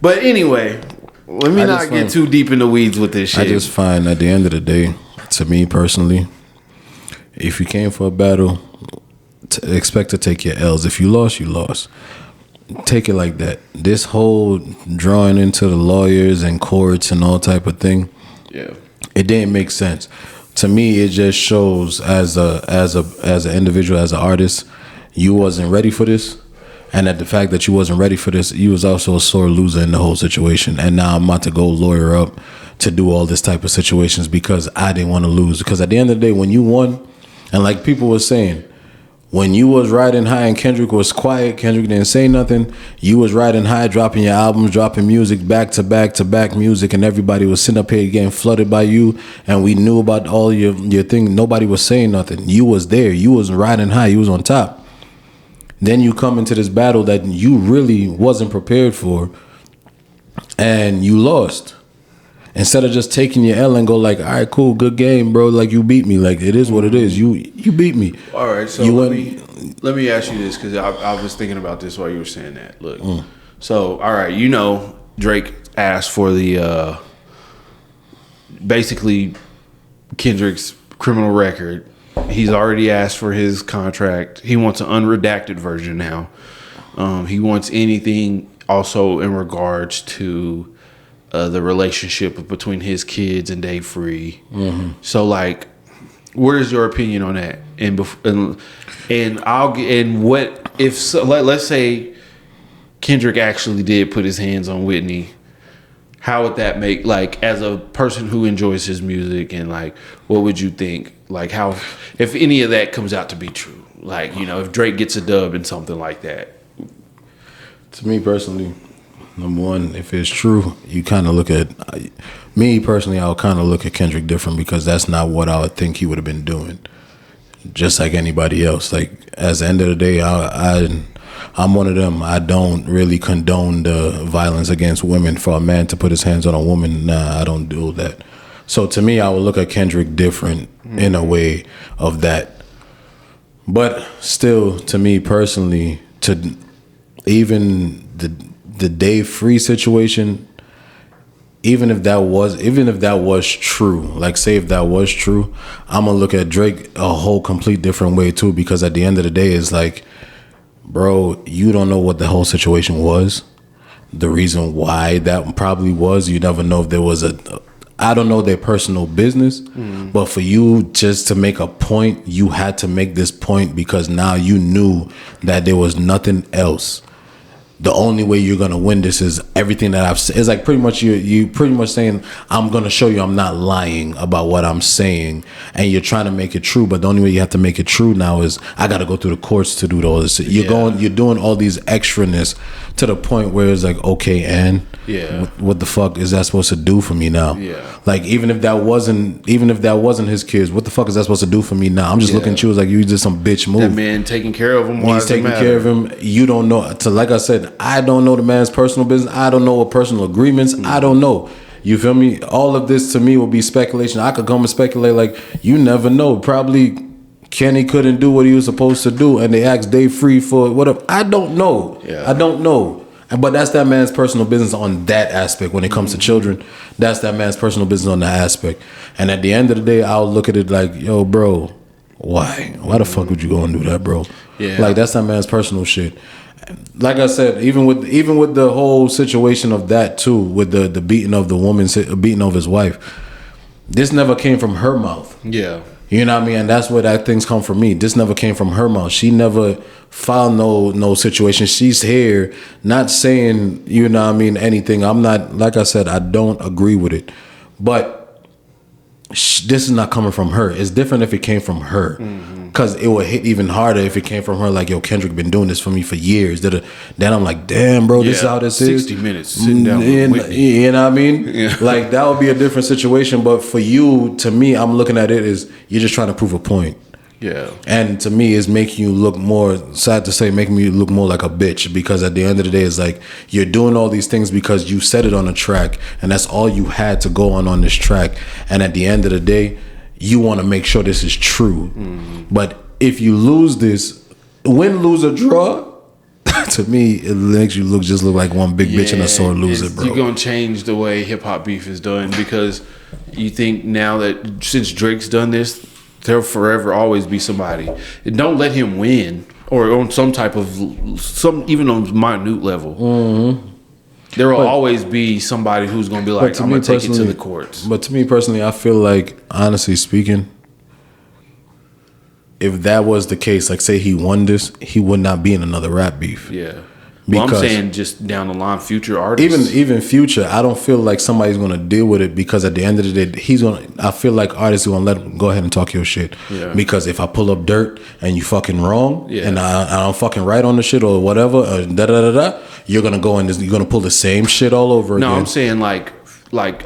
B: But anyway, let me not get too deep in the weeds with this shit.
A: I just find at the end of the day, to me personally, if you came for a battle, expect to take your L's. If you lost, you lost. Take it like that. This whole drawing into the lawyers and courts and all type of thing, it didn't make sense. To me, it just shows as an individual, as an artist, you wasn't ready for this. And that the fact that you wasn't ready for this, you was also a sore loser in the whole situation. And now I'm about to go lawyer up to do all this type of situations because I didn't want to lose. Because at the end of the day, when you won, and like people were saying, when you was riding high and Kendrick was quiet, Kendrick didn't say nothing, you was riding high, dropping your albums, dropping music, back to back music, and everybody was sitting up here getting flooded by you, and we knew about all your thing. Nobody was saying nothing. You was there. You was riding high. You was on top. Then you come into this battle that you really wasn't prepared for, and you lost. Instead of just taking your L and go like, all right, cool, good game, bro. Like, you beat me. Like, it is what it is. You beat me.
B: All right, so let me ask you this, because I was thinking about this while you were saying that. Look, so, all right, Drake asked for the, basically, Kendrick's criminal record. He's already asked for his contract. He wants an unredacted version now. He wants anything also in regards to the relationship between his kids and Dave Free. So, like, what is your opinion on that? Let's say Kendrick actually did put his hands on Whitney. How would that make, like, as a person who enjoys his music, and like, what would you think? Like, how, if any of that comes out to be true, like, if Drake gets a dub and something like that.
A: To me personally, number one, if it's true, you kind of look at me personally. I'll kind of look at Kendrick different because that's not what I would think he would have been doing. Just like anybody else. Like, at the end of the day, I'm one of them. I don't really condone the violence against women. For a man to put his hands on a woman, nah, I don't do that. So to me, I would look at Kendrick different in a way of that. But still, to me personally, to even the Dave Free situation, even if that was true, like, say if that was true, I'm gonna look at Drake a whole complete different way too, because at the end of the day, it's like, bro, you don't know what the whole situation was. The reason why that probably was, you never know if there was I don't know their personal business, but for you just to make a point, you had to make this point because now you knew that there was nothing else. The only way you're gonna win this is everything that I've said. It's like pretty much you pretty much saying, I'm gonna show you I'm not lying about what I'm saying, and you're trying to make it true. But the only way you have to make it true now is I got to go through the courts to do all this. You're doing all these extraness to the point where it's like, okay, and what the fuck is that supposed to do for me now? Like, even if that wasn't his kids, what the fuck is that supposed to do for me now? I'm just looking at you as like, you did some bitch move.
B: That man taking care of him.
A: He's taking care of him. You don't know. So like I said, I don't know the man's personal business. I don't know what personal agreements. I don't know. You feel me? All of this to me will be speculation. I could come and speculate like, you never know. Probably Kenny couldn't do what he was supposed to do, and they asked Dave Free for whatever. I don't know. I don't know. But that's that man's personal business on that aspect. When it comes to children, that's that man's personal business on that aspect. And at the end of the day, I'll look at it like, yo, bro, why? Why the fuck would you go and do that, bro? Like, that's that man's personal shit. Like I said, even with the whole situation of that too, with the beating of the woman, beating of his wife, this never came from her mouth. You know what I mean? And that's where that things come from me. This never came from her mouth. She never found no situation. She's here not saying, you know what I mean, anything. I'm not, like I said, I don't agree with it. But this is not coming from her. It's different if it came from her, because it would hit even harder if it came from her. Like, yo, Kendrick been doing this for me for years. Then I'm like, damn, bro, this is how this
B: 60
A: is.
B: minutes sitting down with Whitney.
A: You know what I mean? Yeah. Like, that would be a different situation. But for you, to me, I'm looking at it as you're just trying to prove a point.
B: Yeah.
A: And to me, it's making you look more, sad to say, making me look more like a bitch, because at the end of the day, it's like you're doing all these things because you said it on a track and that's all you had to go on this track. And at the end of the day, you want to make sure this is true. But if you lose this, win, lose, or draw, to me, it makes you look like one big bitch and a sore loser, bro.
B: You're going to change the way hip-hop beef is done, because you think now that since Drake's done this, there'll forever always be somebody. And don't let him win, or on some type of even on minute level. There will always be somebody who's going to be like, I'm going to take it to the courts.
A: But to me personally, I feel like, honestly speaking, if that was the case, like say he won this, he would not be in another rap beef.
B: Yeah. Well, I'm saying just down the line, future artists.
A: Even future, I don't feel like somebody's gonna deal with it, because at the end of the day, I feel like artists are gonna let him go ahead and talk your shit. Yeah. Because if I pull up dirt and you fucking wrong, and I don't fucking right on the shit or whatever, you're gonna go and you're gonna pull the same shit all over again.
B: No, I'm saying like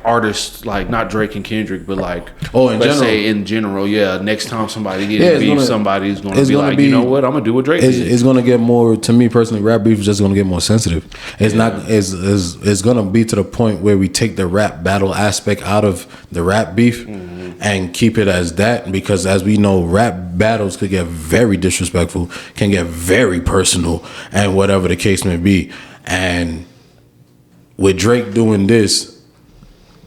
B: artists, like not Drake and Kendrick, but like,
A: let's
B: say in general, next time somebody gets beef, somebody's gonna be like, you know what, I'm gonna do what Drake did.
A: It's gonna get more, to me personally, rap beef is just gonna get more sensitive. It's gonna be to the point where we take the rap battle aspect out of the rap beef and keep it as that, because as we know, rap battles could get very disrespectful, can get very personal, and whatever the case may be. And with Drake doing this,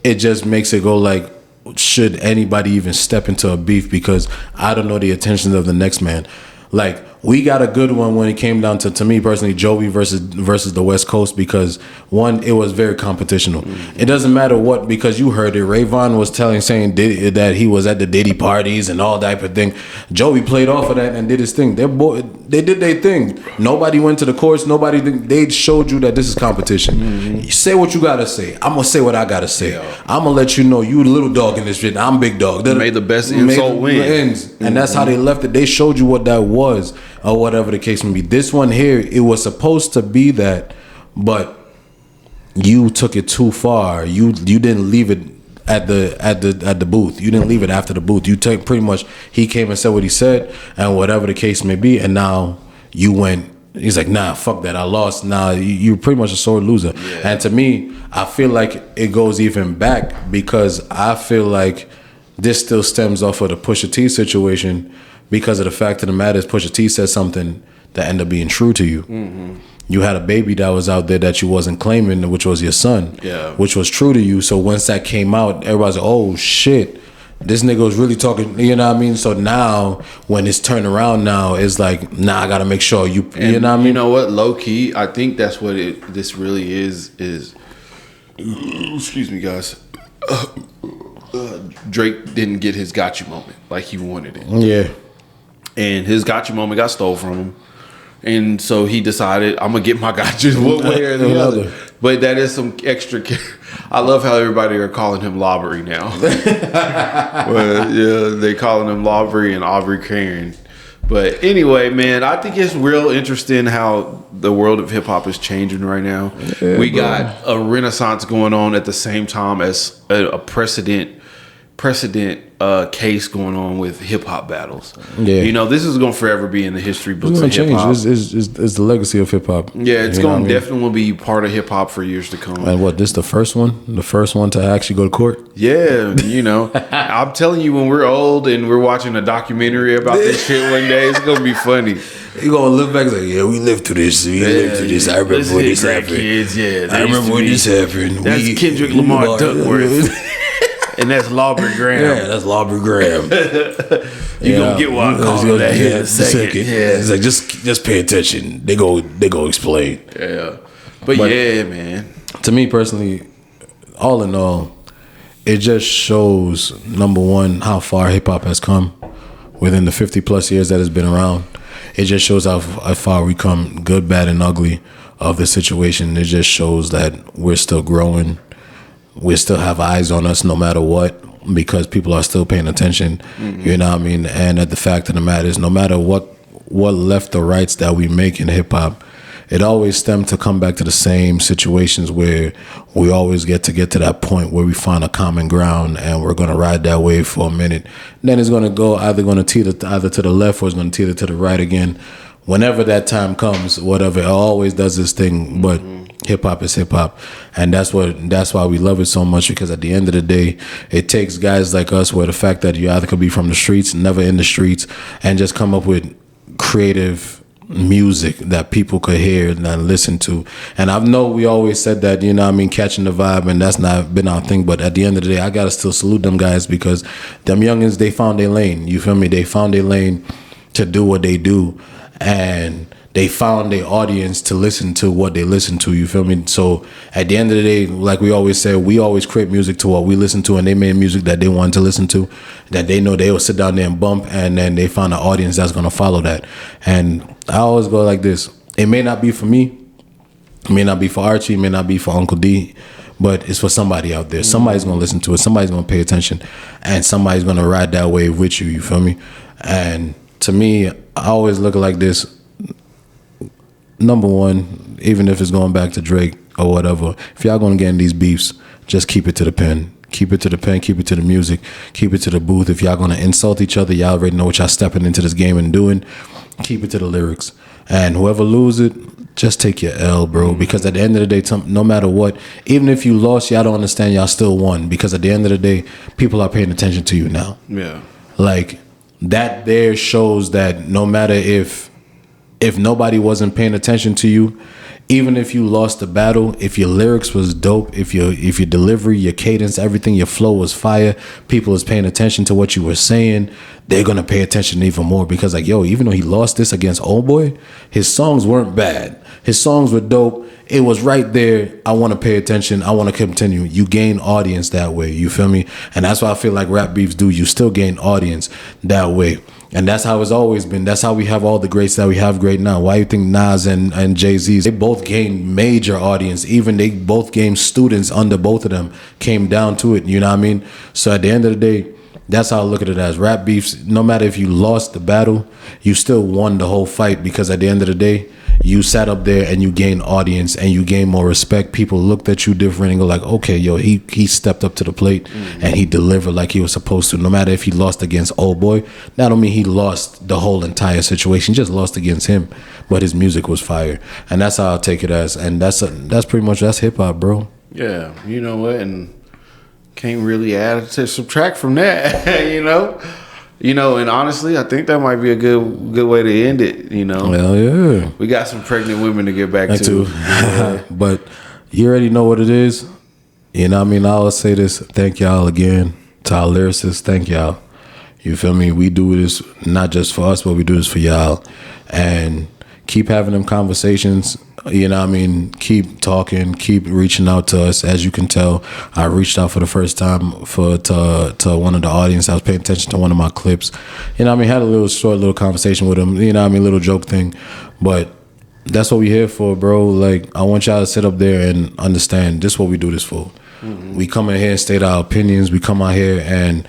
A: it just makes it go like, should anybody even step into a beef? Because I don't know the intentions of the next man. Like, we got a good one when it came down to me personally, Joey versus the West Coast, because one, it was very competitional. It doesn't matter what, because you heard it. Rayvon was saying that he was at the Diddy parties and all that type of thing. Joey played off of that and did his thing. They did their thing. Nobody went to the courts. They showed you that this is competition. You say what you gotta say. I'm gonna say what I gotta say. I'm gonna let you know you the little dog in this shit. I'm big dog. They
B: made the best insult win.
A: And that's how they left it. They showed you what that was, or whatever the case may be. This one here, it was supposed to be that, but you took it too far. You didn't leave it at the booth. You didn't leave it after the booth. You take pretty much, he came and said what he said, and whatever the case may be, and now you went. He's like, nah, fuck that, I lost. Nah, you're pretty much a sore loser. And to me, I feel like it goes even back, because I feel like this still stems off of the Pusha T situation, because of the fact of the matter is Pusha T said something that ended up being true to you. You had a baby that was out there that you wasn't claiming, which was your son, which was true to you. So once that came out, everybody's like, oh shit, this nigga was really talking, you know what I mean? So now when it's turned around now, it's like, nah, I gotta make sure you know what I mean?
B: You know what, low key, I think that's what this really is excuse me guys, Drake didn't get his gotcha moment like he wanted it.
A: Yeah.
B: And his gotcha moment got stole from him. And so he decided, I'm going to get my gotchas one way or the other. But that is some extra. I love how everybody are calling him Lobbery now. Well, yeah, they calling him Lobbery and Aubrey Karen. But anyway, man, I think it's real interesting how the world of hip hop is changing right now. Yeah, we got a renaissance going on at the same time as a precedent case going on with hip hop battles. Yeah, you know, this is going to forever be in the history books of hip hop.
A: It's the legacy of hip hop.
B: Yeah, it's going to definitely be part of hip hop for years to come.
A: And what, this the first one? The first one to actually go to court?
B: Yeah, you know, I'm telling you, when we're old and we're watching a documentary about this shit one day, it's going to be funny.
A: You gonna look back like, yeah, we lived through this. I remember when this happened.
B: Kids,
A: I remember when this happened.
B: That's Kendrick Lamar Duckworth. And that's Lawbury Graham.
A: Yeah, that's Lawbury Graham.
B: You gonna get what I call that here in a second.
A: Yeah, it's like just pay attention. They go explain.
B: Yeah, but yeah, man.
A: To me personally, all in all, it just shows, number one, how far hip hop has come within the 50 plus years that it's been around. It just shows how far we come, good, bad, and ugly of the situation. It just shows that we're still growing. We still have eyes on us no matter what. because people are still paying attention. You know what I mean? And at the fact of the matter is, no matter what left or rights that we make in hip hop, it always stems to come back to the same situations where we always get to that point where we find a common ground and we're going to ride that wave for a minute. Then it's going to go either to the left or it's going to teeter to the right again. Whenever that time comes, whatever, it always does this thing. But hip hop is hip hop, and that's why we love it so much, because at the end of the day, it takes guys like us where the fact that you either could be from the streets, never in the streets, and just come up with creative music that people could hear and listen to. And I know we always said that, you know what I mean, catching the vibe, and that's not been our thing, but at the end of the day, I gotta still salute them guys, because them youngins, they found their lane. You feel me? They found their lane to do what they do, and they found their audience to listen to what they listen to. You feel me? So at the end of the day, like we always say, we always create music to what we listen to, and they made music that they wanted to listen to, that they know they will sit down there and bump, and then they found an audience that's going to follow that. And I always go like this: it may not be for me, it may not be for Archie, it may not be for Uncle D, but it's for somebody out there. Somebody's going to listen to it, somebody's going to pay attention, and somebody's going to ride that wave with you. You feel me? And to me, I always look like this. Number one, even if it's going back to Drake or whatever, if y'all gonna get in these beefs, just keep it to the pen. Keep it to the pen, keep it to the music, keep it to the booth. If y'all gonna insult each other, y'all already know what y'all stepping into this game and doing. Keep it to the lyrics. And whoever lose it, just take your L, bro. Because at the end of the day, no matter what, even if you lost, y'all don't understand, y'all still won. Because at the end of the day, people are paying attention to you now.
B: Yeah.
A: Like, that there shows that no matter if nobody wasn't paying attention to you, even if you lost the battle, if your lyrics was dope, if your delivery, your cadence, everything, your flow was fire, people was paying attention to what you were saying, they're gonna pay attention even more, because like, yo, even though he lost this against Old Boy, his songs weren't bad. His songs were dope. It was right there. I want to pay attention. I want to continue. You gain audience that way. You feel me? And that's why I feel like rap beefs do. You still gain audience that way. And that's how it's always been. That's how we have all the greats that we have great now. Why you think Nas and Jay-Z, they both gained major audience. Even they both gained students under both of them, came down to it. You know what I mean? So at the end of the day, that's how I look at it as. Rap beefs, no matter if you lost the battle, you still won the whole fight, because at the end of the day, you sat up there and you gained audience and you gained more respect. People looked at you different and go like, okay, yo, he stepped up to the plate and he delivered like he was supposed to. No matter if he lost against Old Boy, that don't mean he lost the whole entire situation. He just lost against him, but his music was fire. And that's how I take it as. And that's pretty much, that's hip hop, bro.
B: Yeah, you know what? And can't really add to subtract from that, you know? You know, and honestly, I think that might be a good way to end it, you know?
A: Hell yeah.
B: We got some pregnant women to get back to.
A: Yeah. But you already know what it is. You know what I mean? I always say this. Thank y'all again. To our lyricists, thank y'all. You feel me? We do this not just for us, but we do this for y'all. And keep having them conversations. You know what I mean? Keep talking, keep reaching out to us. As you can tell, I reached out for the first time to one of the audience. I was paying attention to one of my clips. You know what I mean? Had a short little conversation with him. You know what I mean? Little joke thing. But that's what we here for, bro. Like, I want y'all to sit up there and understand this is what we do this for. Mm-hmm. We come in here and state our opinions. We come out here and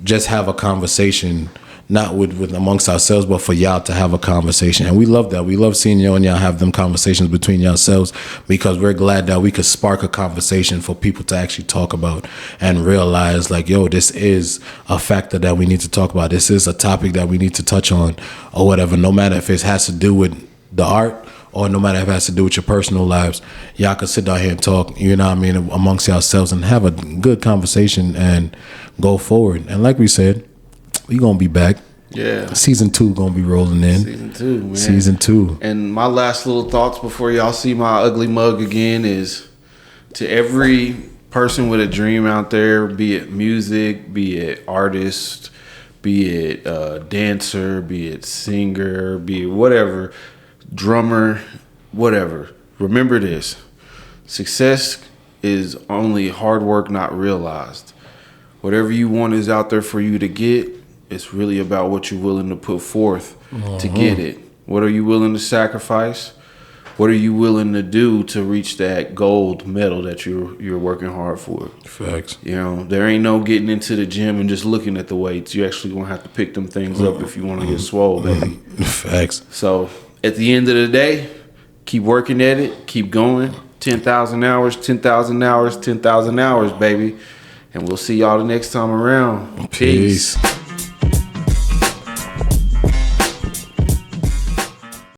A: just have a conversation, not with amongst ourselves, but for y'all to have a conversation. And we love that. We love seeing y'all and y'all have them conversations between yourselves, because we're glad that we could spark a conversation for people to actually talk about and realize like, yo, this is a factor that we need to talk about. This is a topic that we need to touch on or whatever, no matter if it has to do with the art or no matter if it has to do with your personal lives. Y'all can sit down here and talk, you know what I mean, amongst yourselves and have a good conversation and go forward. And like we said, we gonna be back.
B: Yeah.
A: Season 2 gonna be rolling in.
B: Season 2, man.
A: Season 2.
B: And my last little thoughts before y'all see my ugly mug again is to every person with a dream out there, be it music, be it artist, be it dancer, be it singer, be it whatever, drummer, whatever. Remember this. Success is only hard work not realized. Whatever you want is out there for you to get. It's really about what you're willing to put forth to get it. What are you willing to sacrifice? What are you willing to do to reach that gold medal that you're working hard for?
A: Facts.
B: You know, there ain't no getting into the gym and just looking at the weights. You actually gonna have to pick them things up if you want to get swole, baby.
A: Facts.
B: So at the end of the day, keep working at it, keep going. 10,000 hours, 10,000 hours, 10,000 hours, baby. And we'll see y'all the next time around. Peace.